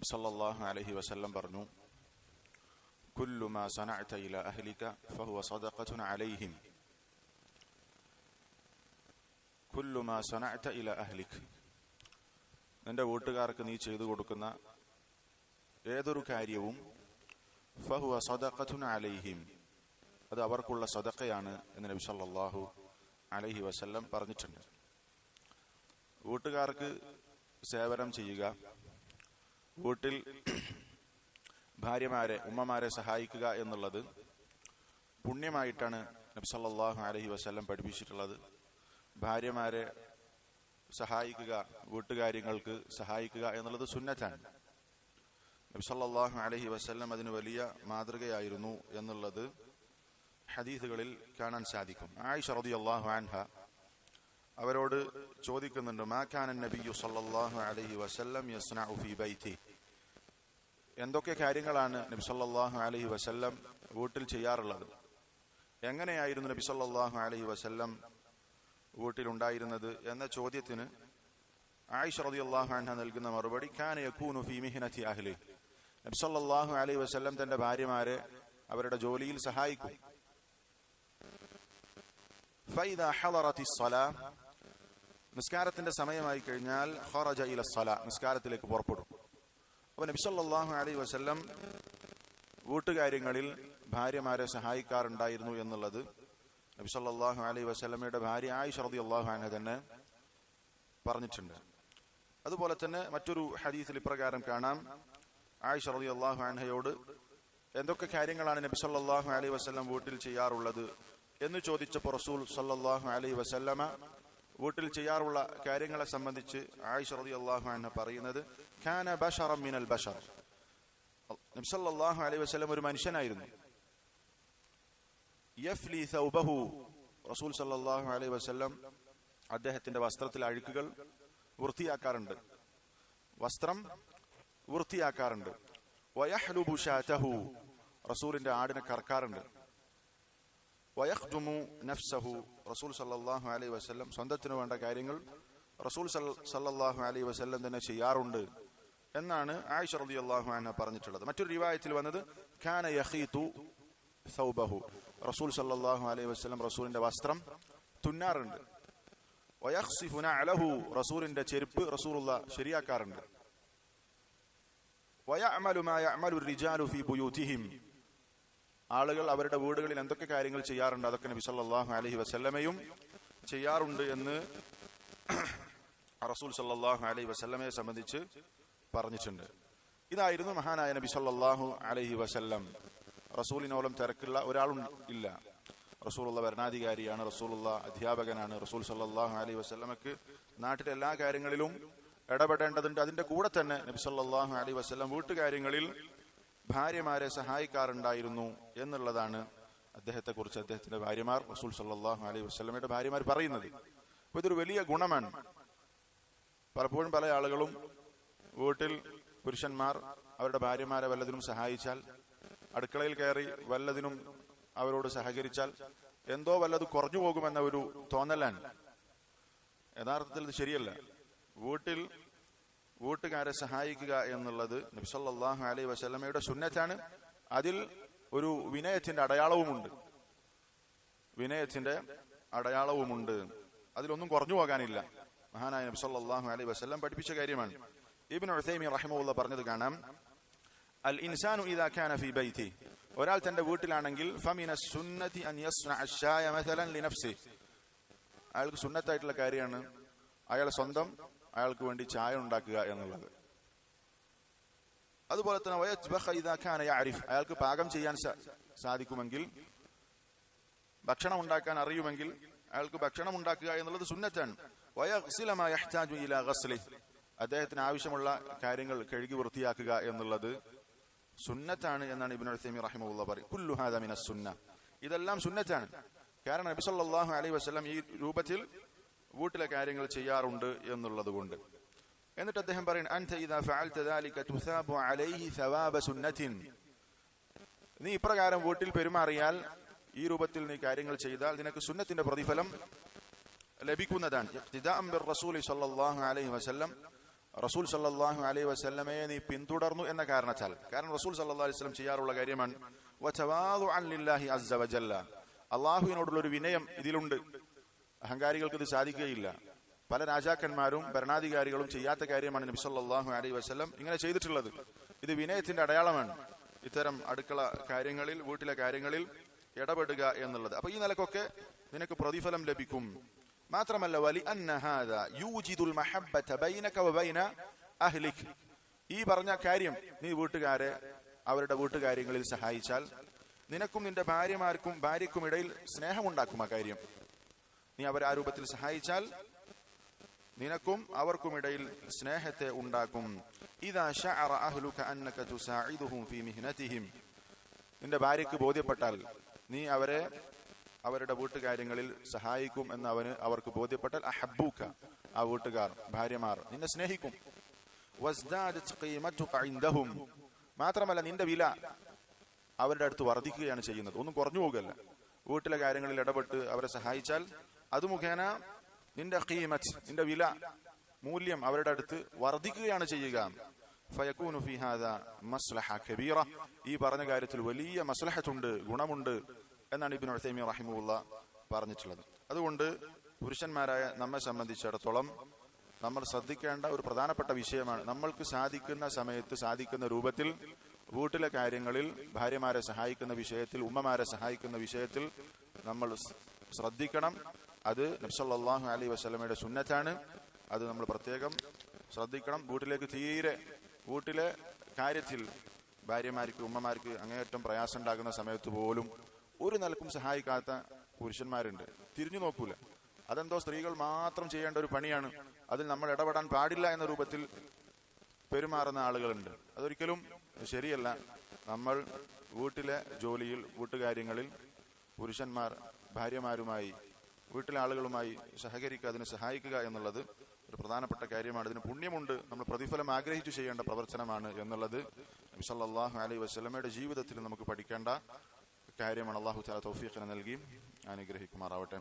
നബി സല്ലല്ലാഹു അലൈഹി വസല്ലം പറഞ്ഞു, കുല്ലു മാ സനഅത ഇലാ അഹ്ലിക ഫഹുവ സദഖത്തുൻ അലൈഹിം. കുല്ലു മാ സനഅത ഇലാ അഹ്ലിക, നിന്റെ വീട്ടുകാർക്ക് നീ ചെയ്തു കൊടുക്കുന്ന ഏതൊരു കാര്യവും ഫഹുവ സദഖത്തുൻ അലൈഹിം, അത് അവർക്കുള്ള സദഖയാണ് എന്ന് നബി സല്ലല്ലാഹു അലൈഹി വസല്ലം പറഞ്ഞിട്ടുണ്ട്. വീട്ടുകാർക്ക് സേവനം ചെയ്യുക, വീട്ടിൽ ഭാര്യമാരെ ഉമ്മമാരെ സഹായിക്കുക എന്നുള്ളത് പുണ്യമായിട്ടാണ് നബി സല്ലല്ലാഹു അലൈഹി വസല്ലം പഠിപ്പിച്ചിട്ടുള്ളത്. ഭാര്യമാരെ സഹായിക്കുക, വീട്ടുകാര്യങ്ങൾക്ക് സഹായിക്കുക എന്നുള്ളത് സുന്നത്താണ്. നബി സല്ലല്ലാഹു അലൈഹി വസല്ലം അതിന് വലിയ മാതൃകയായിരുന്നു എന്നുള്ളത് ഹദീസുകളിൽ കാണാൻ സാധിക്കും. ആയിഷ റളിയല്ലാഹു അൻഹ അവരോട് ചോദിക്കുന്നുണ്ട്, മാ കാന നബിയ്യു സല്ലല്ലാഹു അലൈഹി വസല്ലം യസ്നഉ ഫീ ബൈതി, എന്തൊക്കെ കാര്യങ്ങളാണ് നബി സല്ലല്ലാഹു അലൈഹി വസല്ലം വീട്ടിൽ ചെയ്യാറുള്ളത്, എങ്ങനെയായിരുന്നു നബി സല്ലല്ലാഹു അലൈഹി വസല്ലം വീട്ടിലുണ്ടായിരുന്നത് എന്ന ചോദ്യത്തിന് ആയിഷ റളിയല്ലാഹു അൻഹ നൽകുന്ന മറുപടി, കാന യകൂനു ഫീ മിഹ്നതി അഹ്ലി, നബി സല്ലല്ലാഹു അലൈഹി വസല്ലം തന്റെ ഭാര്യമാരെ അവരുടെ ജോലിയിൽ സഹായിക്കും. ഫൈദാ ഹളറത്തിസ് സ്വലാ, നിസ്കാരത്തിന്റെ സമയമായി കഴിഞ്ഞാൽ ഖറജ ഇല സ്വലാ, നിസ്കാരത്തിലേക്ക് പുറപ്പെടും. അപ്പോൾ നബി സല്ലല്ലാഹു അലൈഹി വസല്ലം വീട്ടുകാര്യങ്ങളിൽ ഭാര്യമാരെ സഹായിക്കാറുണ്ടായിരുന്നു എന്നുള്ളത് നബി സല്ലല്ലാഹു അലൈഹി വസല്ലമയുടെ ഭാര്യ ആയിഷ റളിയല്ലാഹു അൻഹ തന്നെ പറഞ്ഞിട്ടുണ്ട്. അതുപോലെ തന്നെ മറ്റൊരു ഹദീസിൽ ഇപ്രകാരം കാണാം, ആയിഷ റളിയല്ലാഹു അൻഹയോട് എന്തൊക്കെ കാര്യങ്ങളാണ് നബി സല്ലല്ലാഹു അലൈഹി വസല്ലം വീട്ടിൽ ചെയ്യാറുള്ളത് എന്ന് ചോദിച്ചപ്പോൾ റസൂൽ സല്ലല്ലാഹു അലൈഹി വസല്ലമ വീട്ടിൽ ചെയ്യാറുള്ള കാര്യങ്ങളെ സംബന്ധിച്ച് ആയിഷ റളിയല്ലാഹു അൻഹ പറയുന്നത്, കാന ബശറൻ മിനൽ ബശർ, നബി സല്ലല്ലാഹു അലൈഹി വസല്ലം ഒരു മനുഷ്യനായിരുന്നു. യഫ്ലി സൗബഹു, റസൂൽ സല്ലല്ലാഹു അലൈഹി വസല്ലം അദ്ദേഹത്തിന്റെ വസ്ത്രത്തിൽ അഴുക്കുകൾ വൃത്തിയാക്കാറുണ്ട്, വസ്ത്രം വൃത്തിയാക്കാറുണ്ട്. വയഹ്ലുബു ഷാതഹു, റസൂലിന്റെ ആടിനെ കറക്കാറുണ്ട്. വയഖ്ദുമു നഫ്സഹു, റസൂൽ സല്ലല്ലാഹു അലൈഹി വസല്ലം സ്വന്തത്തിന് വേണ്ട കാര്യങ്ങൾ റസൂൽ സല്ലല്ലാഹു അലൈഹി വസല്ലം തന്നെ ചെയ്യാറുണ്ട് എന്നാണ് ആയിഷ റളിയല്ലാഹു അൻഹ പറഞ്ഞിട്ടുള്ളത്. മറ്റൊരു റിവായത്തിൽ വന്നത്, കാന യഖീതു സൗബഹു, റസൂൽ സല്ലല്ലാഹു അലൈഹി വസല്ലം റസൂലിന്റെ വസ്ത്രം തുന്നാറുണ്ട്. വയഖ്സിഫു നഅലഹു, റസൂലിന്റെ ചെരുപ്പ് റസൂലുള്ളാഹ് ശരിയാക്കാറുണ്ട്. വയഅമലു മാ യഅമലു റിജാലു ഫീ ബുയൂതിഹിം, ആളുകൾ അവരുടെ വീടുകളിൽ എന്തൊക്കെ കാര്യങ്ങൾ ചെയ്യാറുണ്ട് അതൊക്കെ നബി സല്ലല്ലാഹു അലൈഹി വസല്ലമയും ചെയ്യാറുണ്ട് എന്ന് റസൂൽ സല്ലല്ലാഹു അലൈഹി വസല്ലമയെ സംബന്ധിച്ച് പറഞ്ഞിട്ടുണ്ട്. ഇതായിരുന്നു മഹാനായ നബി സല്ലല്ലാഹു അലൈഹി വസല്ലം. റസൂലിനോളം തിരക്കുള്ള ഒരാളും ഇല്ല. റസൂലുള്ള ഭരണാധികാരിയാണ്, റസൂലുള്ള അധ്യാപകനാണ്. റസൂൽ സല്ലല്ലാഹു അലൈഹി വസല്ലമക്ക് നാട്ടിലെ എല്ലാ കാര്യങ്ങളിലും ഇടപെടേണ്ടതുണ്ട്. അതിന്റെ കൂടെ തന്നെ നബി സല്ലല്ലാഹു അലൈഹി വസല്ലം വീട്ടുകാര്യങ്ങളിൽ ഭാര്യമാരെ സഹായിക്കാറുണ്ടായിരുന്നു എന്നുള്ളതാണ് അദ്ദേഹത്തെക്കുറിച്ച് അദ്ദേഹത്തിന്റെ ഭാര്യമാർ, റസൂൽ സല്ലല്ലാഹു അലൈഹി വസല്ലമയുടെ ഭാര്യമാർ പറയുന്നത്. അപ്പൊ ഇതൊരു വലിയ ഗുണമാണ്. പലപ്പോഴും പല ആളുകളും വീട്ടിൽ പുരുഷന്മാർ അവരുടെ ഭാര്യമാരെ വല്ലതിനും സഹായിച്ചാൽ, അടുക്കളയിൽ കയറി വല്ലതിനും അവരോട് സഹകരിച്ചാൽ എന്തോ വല്ലത് കുറഞ്ഞു പോകുമെന്ന ഒരു തോന്നലാണ്. യഥാർത്ഥത്തിൽ ഇത് ശരിയല്ല. വീട്ടുകാരെ സഹായിക്കുക എന്നുള്ളത് നബി സല്ലല്ലാഹു അലൈഹി വസല്ലമയുടെ സുന്നത്താണ്. അതിൽ ഒരു വിനയത്തിന്റെ അടയാളവുമുണ്ട്. അതിലൊന്നും കുറഞ്ഞു പോകാനില്ല. മഹാനായ നബി സല്ലല്ലാഹു അലൈഹി വസല്ലം പഠിപ്പിച്ച കാര്യമാണ്. ഇബ്നു ഉസൈമീൻ റഹിമഹുല്ലാഹ് പറഞ്ഞത് കാണാം, അൽ ഇൻസാനു ഇദാ കാന ഫീ ബൈതി, ഒരാൾ തന്റെ വീട്ടിലാണെങ്കിൽ ഫമിന സുന്നതി അൻ യസ്നഅ അശ്ശായ മസലൻ ലിനഫ്സിഹി, അയാൾക്ക് സുന്നത്തായിട്ടുള്ള കാര്യമാണ് അയാൾക്ക് വേണ്ടി ചായ ഉണ്ടാക്കുക എന്നുള്ളത്. അതുപോലെ തന്നെ വയത്ബഖ ഇദാ കാന യഅരിഫ്, അയാൾക്ക് പാകം ചെയ്യാൻ സാധിക്കുമെങ്കിൽ, ഭക്ഷണം ഉണ്ടാക്കാൻ അറിയുമെങ്കിൽ അയാൾക്ക് ഭക്ഷണം ഉണ്ടാക്കുക എന്നുള്ളത് സുന്നത്താണ്. വയഗ്സില മാ യഹ്താജു ഇലാ ഗസ്ലിഹി, അദ്ദേഹത്തിന് ആവശ്യമുള്ള കാര്യങ്ങൾ കഴുകി വൃത്തിയാക്കുക എന്നുള്ളത് സുന്നത്താണ് എന്നാണ് ഇബ്നു ഉസൈമീൻ റഹിമഹുല്ലാഹ് പറയുന്നത്. കുല്ലു ഹാദാ മിനസ് സുന്ന, ഇതെല്ലാം സുന്നത്താണ്. കാരണം നബി സല്ലല്ലാഹു അലൈഹി വസല്ലം ഈ രൂപത്തിൽ വീട്ടിലെ കാര്യങ്ങൾ ചെയ്യാറുണ്ട് എന്നുള്ളത് കൊണ്ട്. എന്നിട്ട് അദ്ദേഹം പറയുന്നു, അൻത ഇദാ ഫഅൽത ദാലിക തുസാബു അലൈഹി സവാബ സുന്നത്തിൻ, നീ ഇപ്രകാരം വീട്ടിൽ പെരുമാറിയാൽ, ഈ രൂപത്തിൽ നീ കാര്യങ്ങൾ ചെയ്താൽ നിനക്ക് സുന്നത്തിന്റെ പ്രതിഫലം ലഭിക്കുന്നതാണ്. ഇഖ്തിദാഅൻ ബിർ റസൂലി സ്വല്ലല്ലാഹു അലൈഹി വസല്ലം, റസൂൽ സല്ലല്ലാഹു അലൈഹി വസല്ലമയെ നീ പിന്തുടർന്നു എന്ന കാരണത്താൽ. കാരണം റസൂൽ സല്ലല്ലാഹു അലൈഹി വസല്ലം ചെയ്യാറുള്ള കാര്യമാണ് വതവാദുഅൻ ലില്ലാഹി അസ്സ വജല്ല, അള്ളാഹുവിനോടുള്ള ഒരു വിനയം ഇതിലുണ്ട്. അഹങ്കാരികൾക്ക് ഇത് സാധിക്കുകയില്ല. പല രാജാക്കന്മാരും ഭരണാധികാരികളും ചെയ്യാത്ത കാര്യമാണ് നബി സല്ലല്ലാഹു അലൈഹി വസല്ലം ഇങ്ങനെ ചെയ്തിട്ടുള്ളത്. ഇത് വിനയത്തിന്റെ അടയാളമാണ്, ഇത്തരം അടുക്കള കാര്യങ്ങളിൽ, വീട്ടിലെ കാര്യങ്ങളിൽ ഇടപെടുക എന്നുള്ളത്. അപ്പൊ ഈ നിലക്കൊക്കെ നിനക്ക് പ്രതിഫലം ലഭിക്കും. മാത്രമല്ല വലി അന്ന ഹാദാ യൂജിദുൽ മഹബ്ബത ബൈനക വബൈന അഹ്ലിക, ഈ പറഞ്ഞ കാര്യം നീ വീട്ടുകാരെ അവരുടെ വീട്ടുകാര്യങ്ങളിൽ സഹായിച്ചാൽ നിനക്കും നിന്റെ ഭാര്യക്കും ഇടയിൽ സ്നേഹമുണ്ടാക്കും. ആ കാര്യം നീ അവരെ ആ രൂപത്തിൽ സഹായിച്ചാൽ നിനക്കും അവർക്കുമിടയിൽ സ്നേഹത്തെ ഉണ്ടാക്കും. ഇദാ ശഅറ അഹ്ലുക അന്നക തുസാഇദുഹും ഫീ മിഹ്നതിഹിം, നിന്റെ ഭാര്യയ്ക്ക് ബോധ്യപ്പെട്ടാൽ നീ അവരെ അവരുടെ വീട്ടുകാര്യങ്ങളിൽ സഹായിക്കും എന്ന് അവർക്ക് ബോധ്യപ്പെട്ടാൽ അഹബ്ബൂക, ആ വീട്ടുകാർ ഭാര്യമാർ നിന്നെ സ്നേഹിക്കും. വസ്ദാദത് ഖീമതുക ഇൻദഹും, മാത്രമല്ല നിന്റെ വില അവരുടെ അടുത്ത് വർദ്ധിക്കുകയാണ് ചെയ്യുന്നത്, ഒന്നും കുറഞ്ഞു പോകുകയല്ല. വീട്ടിലെ കാര്യങ്ങളിൽ ഇടപെട്ട് അവരെ സഹായിച്ചാൽ അത് മുഖേന നിന്റെ ഖീമത്ത്, നിന്റെ വില, മൂല്യം അവരുടെ അടുത്ത് വർദ്ധിക്കുകയാണ് ചെയ്യുക. ഫയകൂനു ഫീ ഹാദാ മസ്ലഹ കബീറ, ഈ പറഞ്ഞ കാര്യത്തിൽ വലിയ മസ്ലഹത്തുണ്ട്, ഗുണമുണ്ട് എന്നാണ് ഇബ്നു ഉസൈമീൻ റഹിമഹുല്ലാഹ് പറഞ്ഞിട്ടുള്ളത്. അതുകൊണ്ട് പുരുഷന്മാരായ നമ്മെ സംബന്ധിച്ചിടത്തോളം നമ്മൾ ശ്രദ്ധിക്കേണ്ട ഒരു പ്രധാനപ്പെട്ട വിഷയമാണ്, നമ്മൾക്ക് സാധിക്കുന്ന സമയത്ത് സാധിക്കുന്ന രൂപത്തിൽ വീട്ടിലെ കാര്യങ്ങളിൽ ഭാര്യമാരെ സഹായിക്കുന്ന വിഷയത്തിൽ, ഉമ്മമാരെ സഹായിക്കുന്ന വിഷയത്തിൽ നമ്മൾ ശ്രദ്ധിക്കണം. അത് നബി സല്ലല്ലാഹു അലൈഹി വസല്ലമയുടെ സുന്നത്താണ്. അത് നമ്മൾ പ്രത്യേകം ശ്രദ്ധിക്കണം. വീട്ടിലെ കാര്യത്തിൽ ഭാര്യമാർക്ക്, ഉമ്മമാർക്ക് അങ്ങേയറ്റം പ്രയാസം ഉണ്ടാകുന്ന സമയത്ത് പോലും ഒരു നിലക്കും സഹായിക്കാത്ത പുരുഷന്മാരുണ്ട്. തിരിഞ്ഞു നോക്കൂല. അതെന്തോ സ്ത്രീകൾ മാത്രം ചെയ്യേണ്ട ഒരു പണിയാണ്, അതിൽ നമ്മൾ ഇടപെടാൻ പാടില്ല എന്ന രൂപത്തിൽ പെരുമാറുന്ന ആളുകളുണ്ട്. അതൊരിക്കലും ശരിയല്ല. നമ്മൾ വീട്ടിലെ ജോലിയിൽ, വീട്ടുകാര്യങ്ങളിൽ പുരുഷന്മാർ ഭാര്യമാരുമായി, വീട്ടിലെ ആളുകളുമായി സഹകരിക്കുക, അതിനെ സഹായിക്കുക എന്നുള്ളത് ഒരു പ്രധാനപ്പെട്ട കാര്യമാണ്. ഇതിന് പുണ്യമുണ്ട്, നമ്മൾ പ്രതിഫലം ആഗ്രഹിച്ചു ചെയ്യേണ്ട പ്രവർത്തനമാണ് എന്നുള്ളത് നബി സല്ലല്ലാഹു അലൈഹി വസല്ലമയുടെ ജീവിതത്തിൽ നമുക്ക് പഠിക്കേണ്ട കാര്യമാണ്. അല്ലാഹു തആല തൗഫീഖ് നൽകി അനുഗ്രഹിക്കുമാറാവട്ടെ.